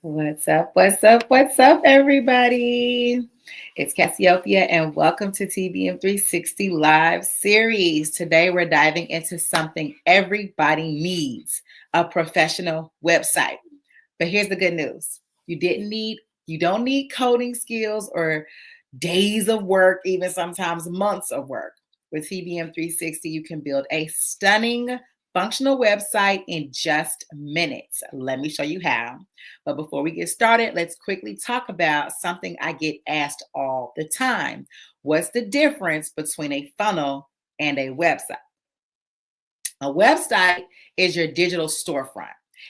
What's up? What's up? What's up, everybody? It's Cassiopeia, and welcome to TBM 360 Live Series. Today, we're diving into something everybody needs: a professional website. But here's the good news: you don't need coding skills or days of work, even sometimes months of work. With TBM 360, you can build a stunning functional website in just minutes. Let me show you how. But before we get started, let's quickly talk about something I get asked all the time. What's the difference between a funnel and a website? A website is your digital storefront.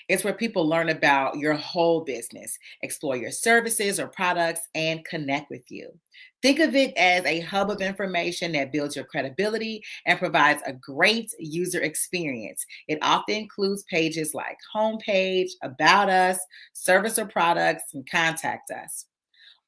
It's where people learn about your whole business, explore your services or products, and connect with you. Think of it as a hub of information that builds your credibility and provides a great user experience. It often includes pages like homepage, about us, service or products, and contact us.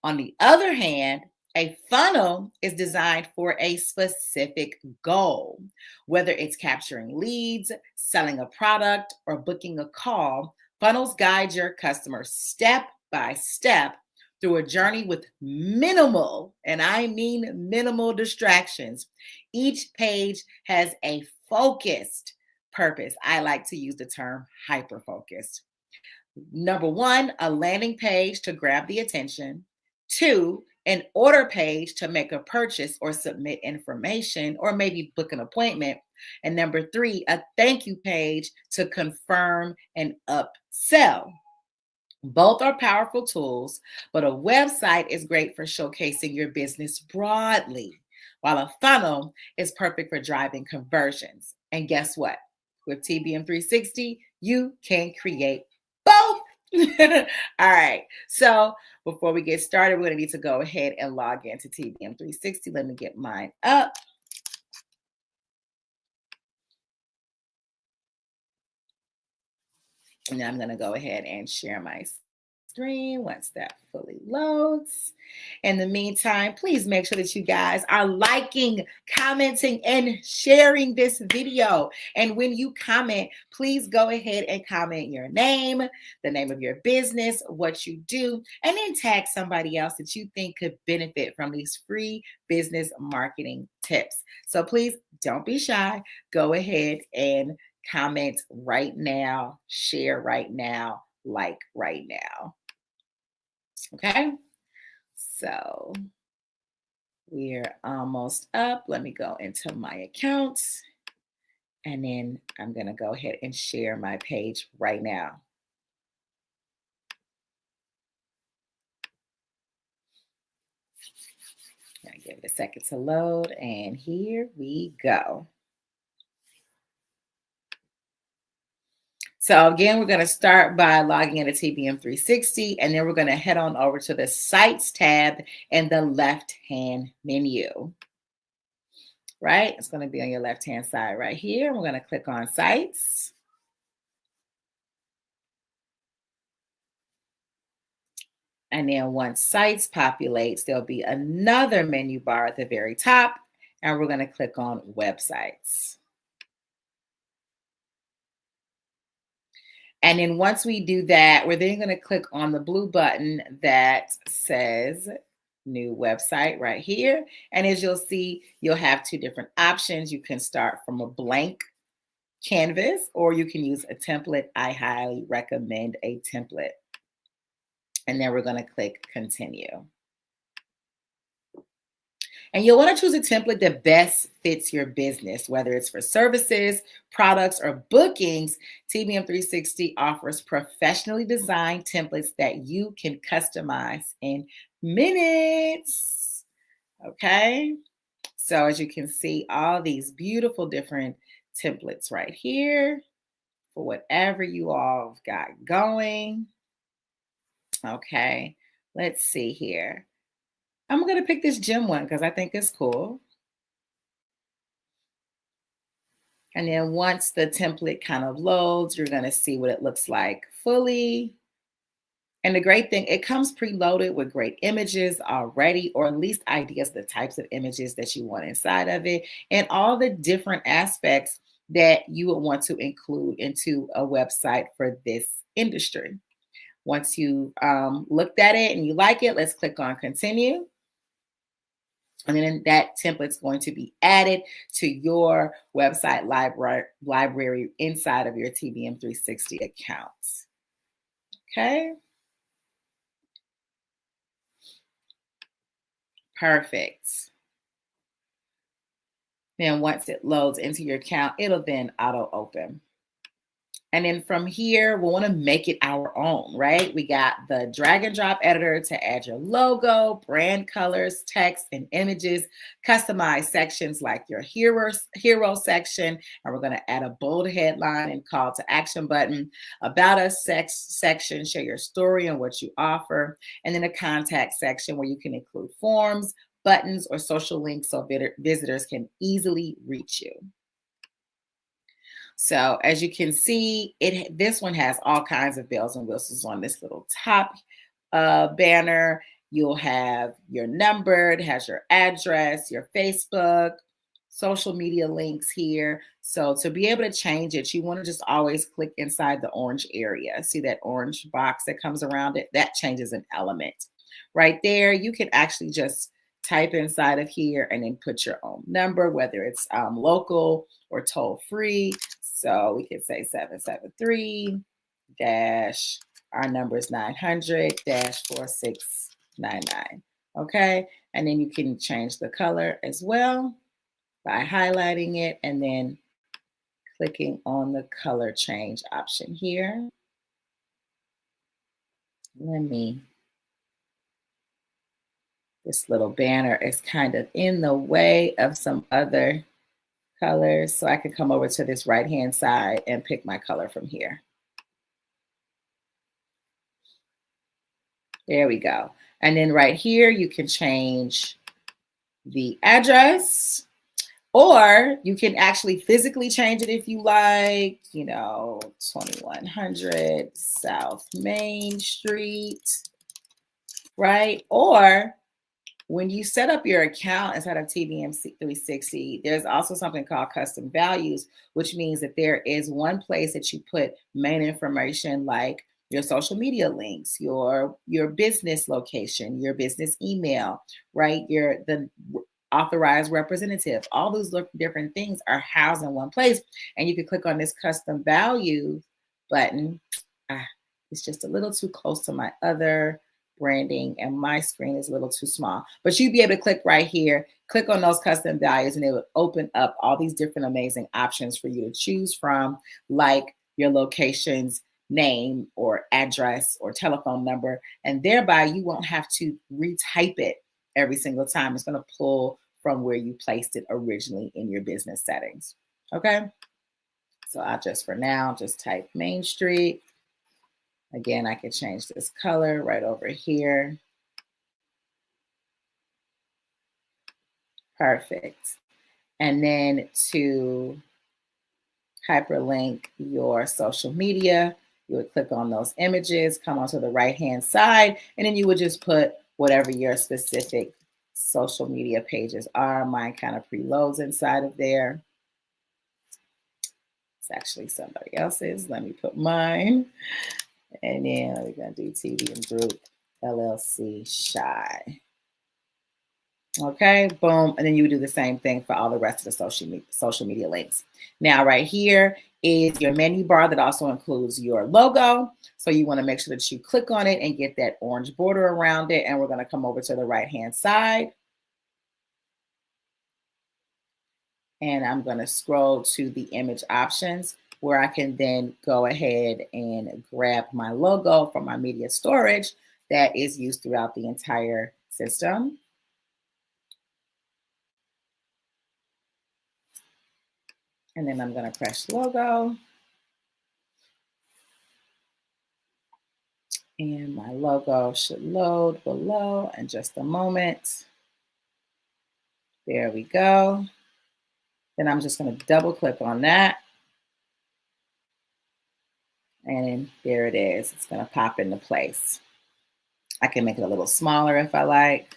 On the other hand, a funnel is designed for a specific goal. Whether it's capturing leads, selling a product, or booking a call, funnels guide your customers step by step through a journey with minimal, and I mean minimal distractions. Each page has a focused purpose. I like to use the term hyper focused. Number one, a landing page to grab the attention. Two, an order page to make a purchase or submit information or maybe book an appointment. And number three, a thank you page to confirm and upsell. Both are powerful tools, but a website is great for showcasing your business broadly, while a funnel is perfect for driving conversions. And guess what? With TBM 360, you can create both. All right. So before we get started, we're going to need to go ahead and log into TBM 360. Let me get mine up. And I'm going to go ahead and share my screen once that fully loads. In the meantime, please make sure that you guys are liking, commenting, and sharing this video. And when you comment, please go ahead and comment your name, the name of your business, what you do, and then tag somebody else that you think could benefit from these free business marketing tips. So please don't be shy. Go ahead and comment right now, share right now, like right now. Okay, so we're almost up. Let me go into my accounts, and then I'm going to go ahead and share my page right now. I give it a second to load, and here we go. So again, we're going to start by logging into TBM 360, and then we're going to head on over to the Sites tab in the left-hand menu. Right? It's going to be on your left-hand side right here. We're going to click on Sites. And then once Sites populates, there'll be another menu bar at the very top, and we're going to click on Websites. And then once we do that, we're then going to click on the blue button that says New Website right here. And as you'll see, you'll have two different options. You can start from a blank canvas, or you can use a template. I highly recommend a template. And then we're going to click Continue. And you'll want to choose a template that best fits your business, whether it's for services, products, or bookings. TBM 360 offers professionally designed templates that you can customize in minutes. Okay. So as you can see, all these beautiful different templates right here for whatever you all have got going. Okay. Let's see here. I'm going to pick this gym one because I think it's cool. And then once the template kind of loads, you're going to see what it looks like fully. And the great thing, it comes preloaded with great images already, or at least ideas, the types of images that you want inside of it, and all the different aspects that you would want to include into a website for this industry. Once you've looked at it and you like it, let's click on continue. And then that template's going to be added to your website library inside of your TBM 360 accounts. Okay. Perfect. Then once it loads into your account, it'll then auto open. And then from here, we want to make it our own, right? We got the drag and drop editor to add your logo, brand colors, text, and images, customize sections like your hero section. And we're going to add a bold headline and call to action button, about us section, share your story and what you offer, and then a contact section where you can include forms, buttons, or social links so visitors can easily reach you. So as you can see, this one has all kinds of bells and whistles on this little top banner. You'll have your number, it has your address, your Facebook, social media links here. So to be able to change it, you want to just always click inside the orange area. See that orange box that comes around it? That changes an element. Right there, you can actually just type inside of here and then put your own number, whether it's local or toll free. So we could say 773 dash, our number is 900 dash 4699. Okay. And then you can change the color as well by highlighting it and then clicking on the color change option here. This little banner is kind of in the way of some other colors. So I can come over to this right-hand side and pick my color from here. There we go. And then right here, you can change the address, or you can actually physically change it if you like, 2100 South Main Street, right? Or when you set up your account inside of TBM 360, there's also something called custom values, which means that there is one place that you put main information like your social media links, your business location, your business email, right? The authorized representative. All those different things are housed in one place. And you can click on this custom value button. It's just a little too close to my other branding and my screen is a little too small, but you'd be able to click right here, click on those custom values, and it would open up all these different amazing options for you to choose from, like your location's name or address or telephone number. And thereby you won't have to retype it every single time. It's going to pull from where you placed it originally in your business settings. Okay. So I'll for now, just type Main Street. Again, I can change this color right over here. Perfect. And then to hyperlink your social media, you would click on those images, come onto the right-hand side, and then you would just put whatever your specific social media pages are. Mine kind of preloads inside of there. It's actually somebody else's. Let me put mine. And then we're going to do TBM Group LLC Shy. Okay, boom. And then you would do the same thing for all the rest of the social media links. Now, right here is your menu bar that also includes your logo. So you want to make sure that you click on it and get that orange border around it. And we're going to come over to the right-hand side. And I'm going to scroll to the image options, where I can then go ahead and grab my logo from my media storage that is used throughout the entire system. And then I'm going to press logo. And my logo should load below in just a moment. There we go. Then I'm just going to double click on that. And there it is. It's going to pop into place. I can make it a little smaller if I like.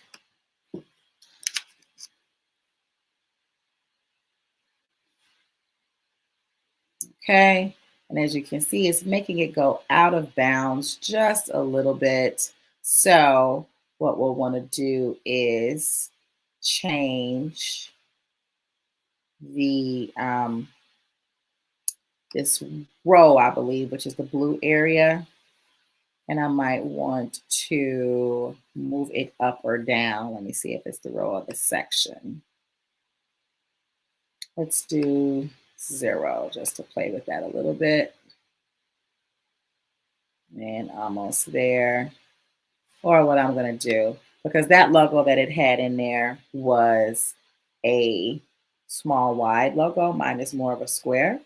Okay. And as you can see, it's making it go out of bounds just a little bit. So what we'll want to do is change the this row, I believe, which is the blue area. And I might want to move it up or down. Let me see if it's the row or the section. Let's do 0 just to play with that a little bit. And almost there. Or what I'm going to do, because that logo that it had in there was a small wide logo. Mine is more of a square.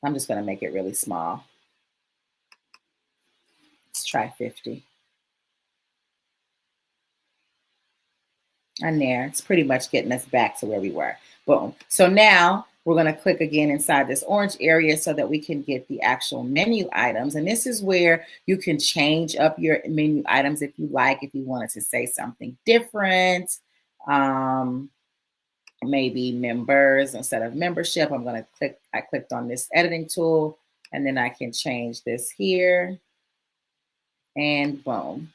I'm just going to make it really small. Let's try 50. And there, it's pretty much getting us back to where we were. Boom. So now we're going to click again inside this orange area so that we can get the actual menu items. And this is where you can change up your menu items if you like, if you wanted to say something different. Maybe members instead of membership. I'm going to click, I clicked on this editing tool, and then I can change this here. And boom.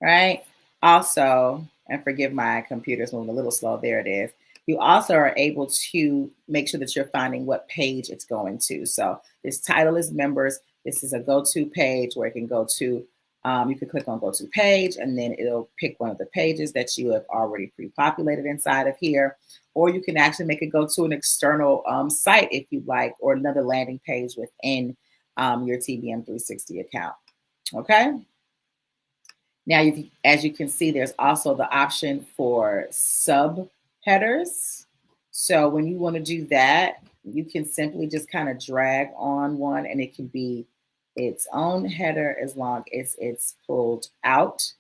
Right? Also, and forgive my computer's moving a little slow, there it is. You also are able to make sure that you're finding what page it's going to. So this title is members. This is a go-to page where it can go to, you can click on go to page, and then it'll pick one of the pages that you have already pre-populated inside of here. Or you can actually make it go to an external site if you'd like, or another landing page within your TBM 360 account. Okay. Now, as you can see, there's also the option for subheaders. So when you want to do that, you can simply just kind of drag on one, and it can be its own header as long as it's pulled out.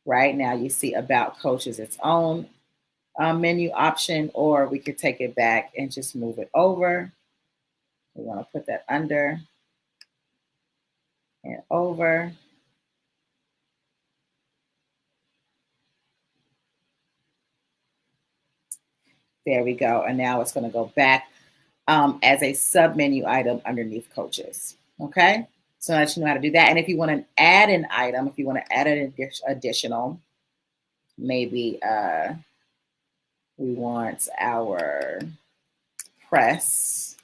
Right now, you see About Coach is its own menu option, or we could take it back and just move it over. We want to put that under and over. There we go. And now it's going to go back as a sub menu item underneath coaches. Okay. So that you know how to do that. And if you want to add an item, if you want to add an additional, maybe we want our press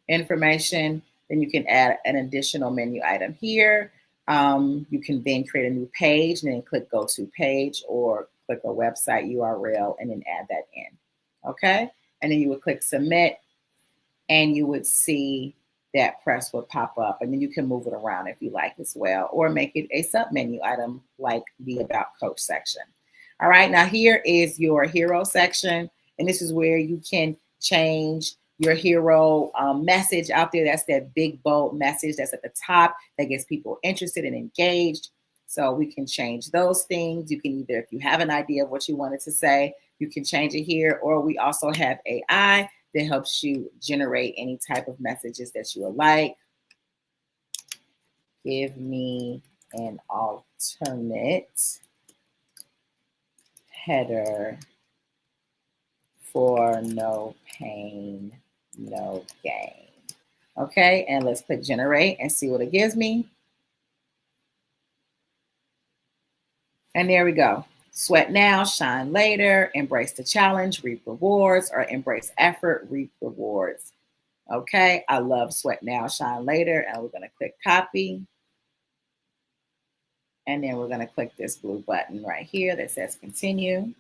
information, then you can add an additional menu item here. You can then create a new page and then click go to page, or click a website URL and then add that in. Okay. And then you would click submit, and you would see that press would pop up, and then you can move it around if you like as well, or make it a sub menu item like the About Coach section. All right. Now here is your hero section, and this is where you can change your hero message out there. That's that big bold message that's at the top that gets people interested and engaged. So we can change those things. You can either, if you have an idea of what you wanted to say, you can change it here, or we also have AI that helps you generate any type of messages that you would like. Give me an alternate header for no pain, no gain. Okay, and let's click generate and see what it gives me. And there we go. Sweat now, shine later, embrace the challenge, reap rewards, or embrace effort, reap rewards. Okay, I love sweat now, shine later, and we're going to click copy. And then we're going to click this blue button right here that says continue.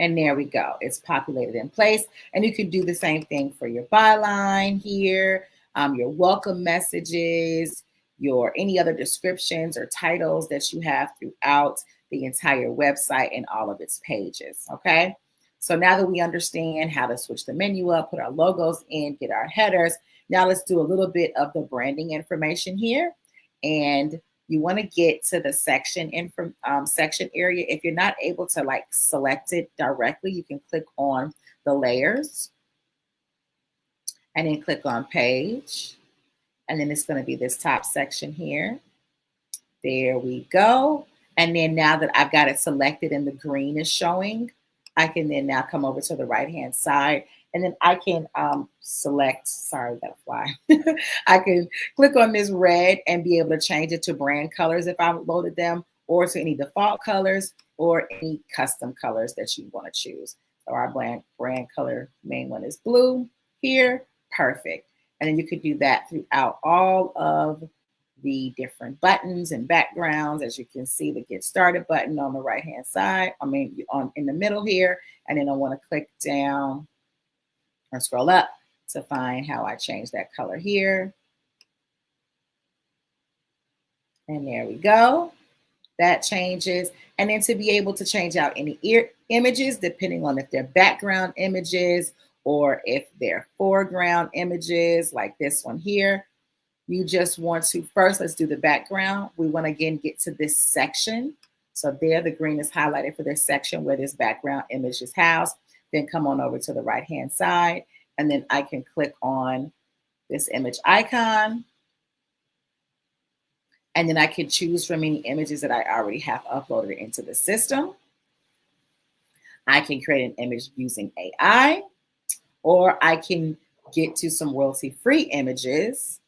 And there we go. It's populated in place. And you can do the same thing for your byline here, your welcome messages, your any other descriptions or titles that you have throughout the entire website and all of its pages. Okay. So now that we understand how to switch the menu up, put our logos in, get our headers, now let's do a little bit of the branding information here. And you want to get to the section section area. If you're not able to like select it directly, you can click on the layers and then click on page. And then it's going to be this top section here. There we go. And then now that I've got it selected and the green is showing, I can then now come over to the right-hand side And then I can select, sorry, that fly. I can click on this red and be able to change it to brand colors if I loaded them, or to any default colors or any custom colors that you want to choose. So our brand color main one is blue here, perfect. And then you could do that throughout all of the different buttons and backgrounds. As you can see, the get started button on the right hand side, in the middle here. And then I want to click down or scroll up to find how I change that color here. And there we go. That changes. And then to be able to change out any images, depending on if they're background images or if they're foreground images, like this one here, you just want to first, let's do the background. We want to again get to this section. So there, the green is highlighted for this section where this background image is housed. Then come on over to the right-hand side, and then I can click on this image icon. And then I can choose from any images that I already have uploaded into the system. I can create an image using AI, or I can get to some royalty-free images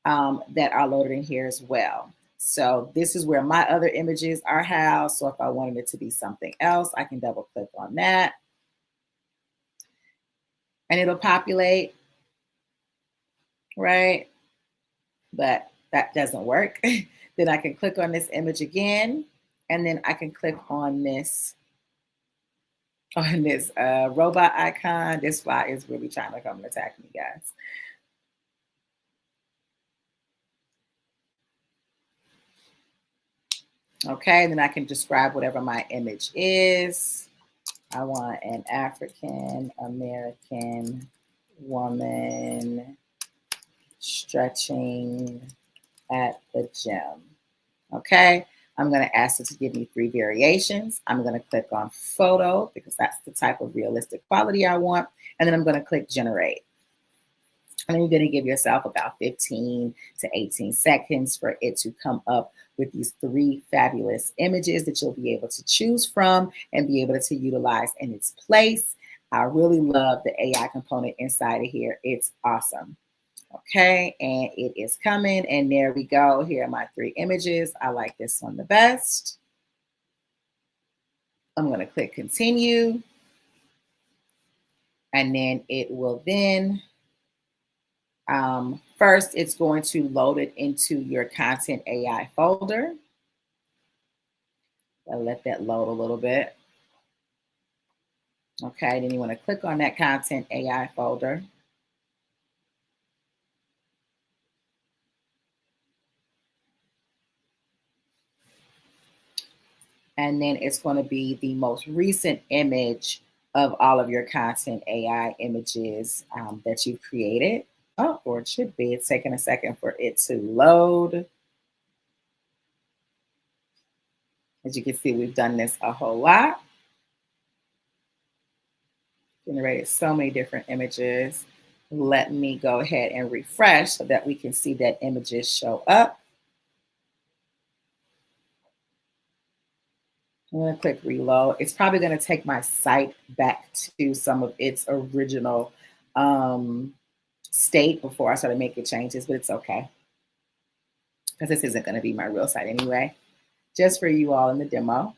that are loaded in here as well. So this is where my other images are housed. So if I wanted it to be something else, I can double click on that. And it'll populate, right? But that doesn't work. Then I can click on this image again, and then I can click on this robot icon. This fly is really trying to come and attack me, guys. Okay, and then I can describe whatever my image is. I want an African American woman stretching at the gym. Okay, I'm going to ask it to give me 3 variations. I'm going to click on photo because that's the type of realistic quality I want. And then I'm going to click generate. And then you're going to give yourself about 15 to 18 seconds for it to come up with these 3 fabulous images that you'll be able to choose from and be able to utilize in its place. I really love the AI component inside of here. It's awesome. Okay, and it is coming, and there we go. Here are my 3 images. I like this one the best. I'm going to click continue, and then it will then, first it's going to load it into your content AI folder. I'll let that load a little bit. Okay, then you want to click on that content AI folder. And then it's going to be the most recent image of all of your content AI images that you've created. Oh, or it should be. It's taking a second for it to load. As you can see, we've done this a whole lot. Generated so many different images. Let me go ahead and refresh so that we can see that images show up. I'm going to click reload. It's probably going to take my site back to some of its original state before I started making changes, but it's okay. Because this isn't going to be my real site anyway. Just for you all in the demo.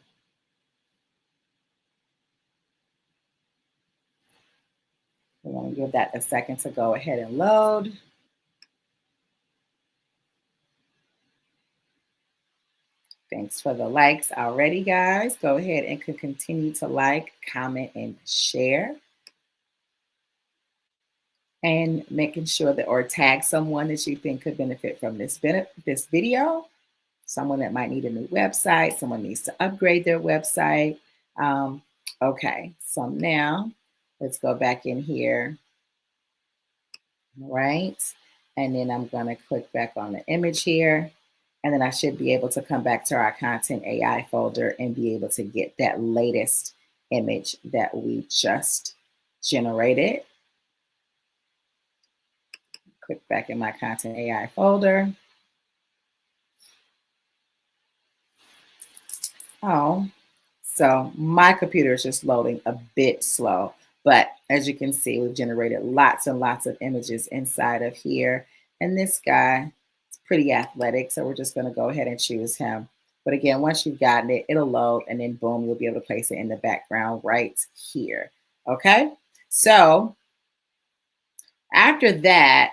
We want to give that a second to go ahead and load. Thanks for the likes already, guys. Go ahead and continue to like, comment, and share. And making sure that, or tag someone that you think could benefit from this video. Someone that might need a new website, someone needs to upgrade their website. Okay, so now let's go back in here. All right, and then I'm gonna click back on the image here. And then I should be able to come back to our content AI folder and be able to get that latest image that we just generated. Click back in my content AI folder. Oh, so my computer is just loading a bit slow, But as you can see, we've generated lots and lots of images inside of here. And this guy is pretty athletic, so we're just going to go ahead and choose him. But again, once you've gotten it, it'll load, and then boom, you'll be able to place it in the background right here. Okay, so after that,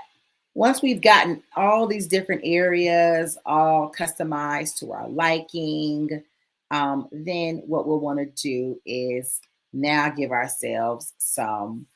once we've gotten all these different areas all customized to our liking, then what we'll want to do is now give ourselves some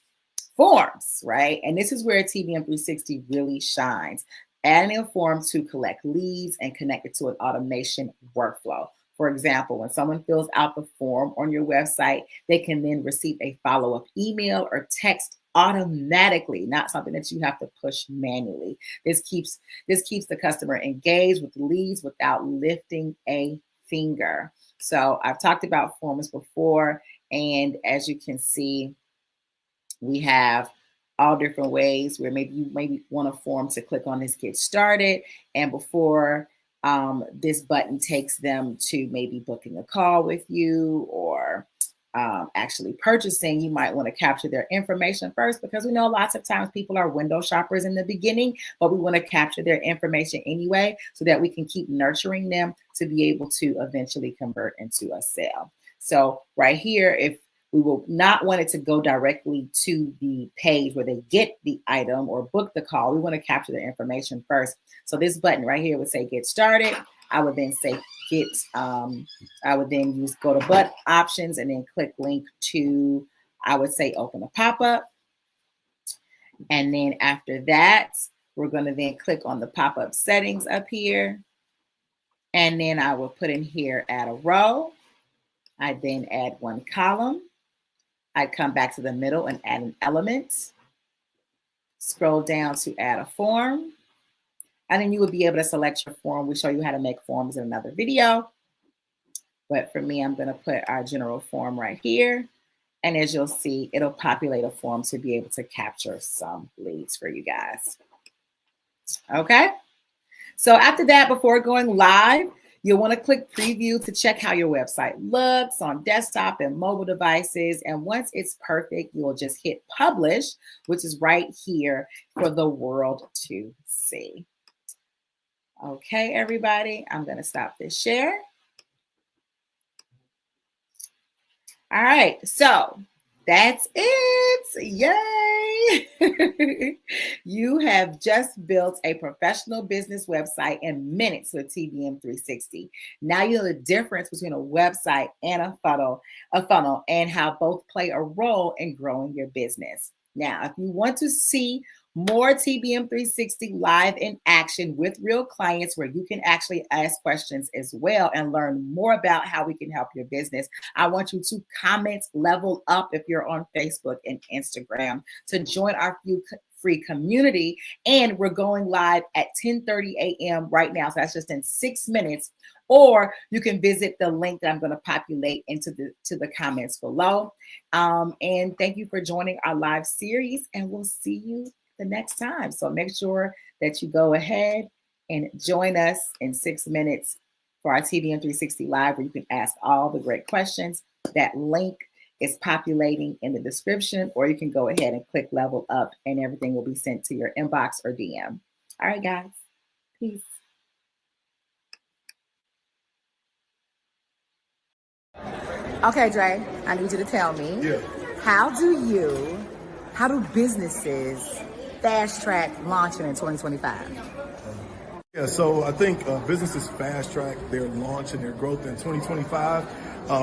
forms, right? And this is where TBM 360 really shines. Adding a form to collect leads and connect it to an automation workflow. For example, when someone fills out the form on your website, they can then receive a follow-up email or text automatically, not something that you have to push manually. This keeps the customer engaged with leads without lifting a finger. So I've talked about forms before, and as you can see, we have all different ways where maybe you want a form to click on this get started, and before this button takes them to maybe booking a call with you or actually purchasing, you might want to capture their information first, because we know lots of times people are window shoppers in the beginning, but we want to capture their information anyway so that we can keep nurturing them to be able to eventually convert into a sale. So right here, if we will not want it to go directly to the page where they get the item or book the call, we want to capture their information first. So this button right here would say get started. I would then say I would then use go to but options and then click link to, I would say open a pop-up. And then after that, we're going to then click on the pop-up settings up here. And then I will put in here, add a row. I then add one column. I come back to the middle and add an element. Scroll down to add a form. And then you would be able to select your form. We show you how to make forms in another video. But for me, I'm going to put our general form right here. And as you'll see, it'll populate a form to be able to capture some leads for you guys. Okay. So after that, before going live, you'll want to click preview to check how your website looks on desktop and mobile devices. And once it's perfect, you'll just hit publish, which is right here for the world to see. Okay, everybody, I'm going to stop this share. All right, so that's it. Yay! You have just built a professional business website in minutes with TBM 360. Now you know the difference between a website and a funnel, and how both play a role in growing your business. Now, if you want to see more TBM 360 live in action with real clients where you can actually ask questions as well and learn more about how we can help your business, I want you to comment level up if you're on Facebook and Instagram to join our free community. And we're going live at 10:30 a.m. right now. So that's just in 6 minutes. Or you can visit the link that I'm going to populate into the comments below. And thank you for joining our live series, and we'll see you the next time. So make sure that you go ahead and join us in 6 minutes for our TBM 360 Live, where you can ask all the great questions. That link is populating in the description, or you can go ahead and click level up and everything will be sent to your inbox or DM. All right, guys. Peace. Okay, Dre, I need you to tell me, how do businesses fast track launching in 2025? Yeah, so I think businesses fast track their launch and their growth in 2025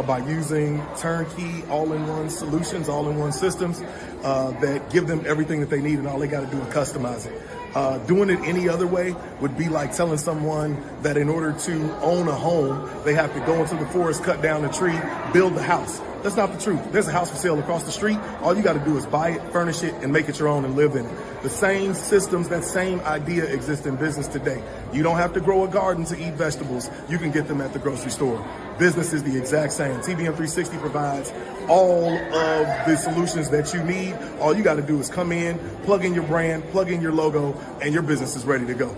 by using turnkey, all-in-one solutions, all-in-one systems that give them everything that they need, and all they got to do is customize it. Doing it any other way would be like telling someone that in order to own a home, they have to go into the forest, cut down a tree, build the house. That's not the truth. There's a house for sale across the street. All you got to do is buy it, furnish it, and make it your own and live in it. The same systems, that same idea exists in business today. You don't have to grow a garden to eat vegetables. You can get them at the grocery store. Business is the exact same. TBM 360 provides all of the solutions that you need. All you got to do is come in, plug in your brand, plug in your logo, and your business is ready to go.